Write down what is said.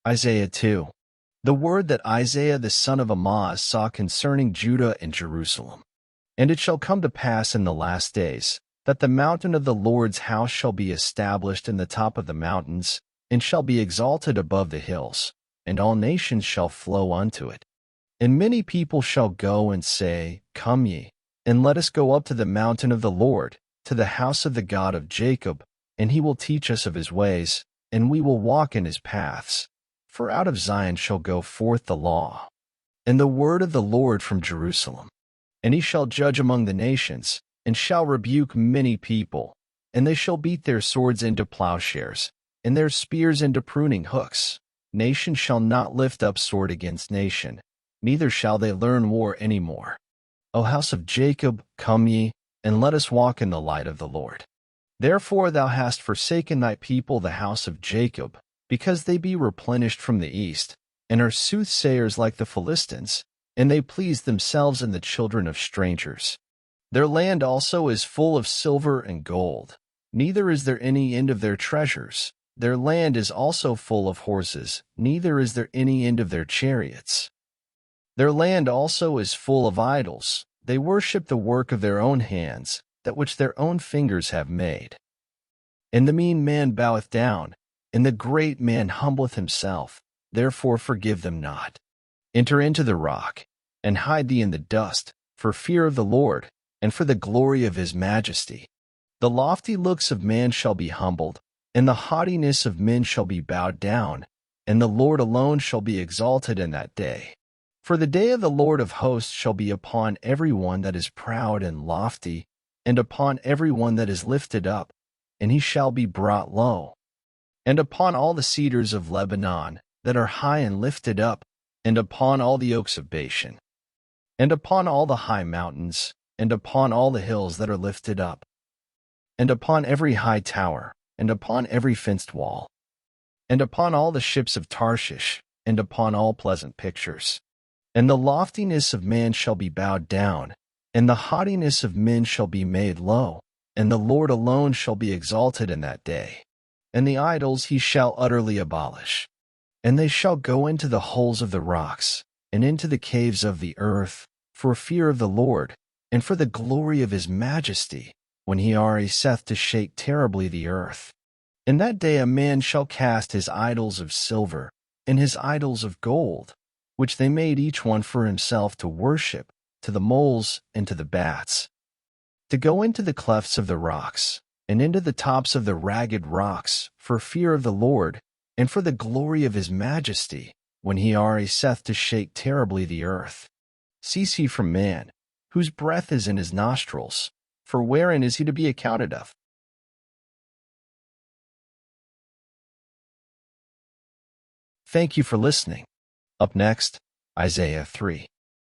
Isaiah 2. The word that Isaiah the son of Amoz saw concerning Judah and Jerusalem. And it shall come to pass in the last days, that the mountain of the Lord's house shall be established in the top of the mountains, and shall be exalted above the hills, and all nations shall flow unto it. And many people shall go and say, Come ye, and let us go up to the mountain of the Lord, to the house of the God of Jacob, and he will teach us of his ways, and we will walk in his paths. For out of Zion shall go forth the law, and the word of the Lord from Jerusalem. And he shall judge among the nations, and shall rebuke many people, and they shall beat their swords into plowshares, and their spears into pruning hooks. Nation shall not lift up sword against nation, neither shall they learn war any more. O house of Jacob, come ye, and let us walk in the light of the Lord. Therefore thou hast forsaken thy people the house of Jacob, because they be replenished from the east, and are soothsayers like the Philistines, and they please themselves in the children of strangers. Their land also is full of silver and gold, neither is there any end of their treasures. Their land is also full of horses, neither is there any end of their chariots. Their land also is full of idols. They worship the work of their own hands, that which their own fingers have made. And the mean man boweth down, and the great man humbleth himself, therefore forgive them not. Enter into the rock, and hide thee in the dust, for fear of the Lord, and for the glory of his majesty. The lofty looks of man shall be humbled, and the haughtiness of men shall be bowed down, and the Lord alone shall be exalted in that day. For the day of the Lord of hosts shall be upon every one that is proud and lofty, and upon every one that is lifted up, and he shall be brought low. And upon all the cedars of Lebanon that are high and lifted up, and upon all the oaks of Bashan, and upon all the high mountains, and upon all the hills that are lifted up, and upon every high tower, and upon every fenced wall, and upon all the ships of Tarshish, and upon all pleasant pictures. And the loftiness of man shall be bowed down, and the haughtiness of men shall be made low, and the Lord alone shall be exalted in that day. And the idols he shall utterly abolish. And they shall go into the holes of the rocks, and into the caves of the earth, for fear of the Lord, and for the glory of his majesty, when he ariseth to shake terribly the earth. In that day a man shall cast his idols of silver, and his idols of gold, which they made each one for himself to worship, to the moles and to the bats, to go into the clefts of the rocks, and into the tops of the ragged rocks, for fear of the Lord, and for the glory of his majesty, when he ariseth to shake terribly the earth. Cease ye from man, whose breath is in his nostrils, for wherein is he to be accounted of? Thank you for listening. Up next, Isaiah 3.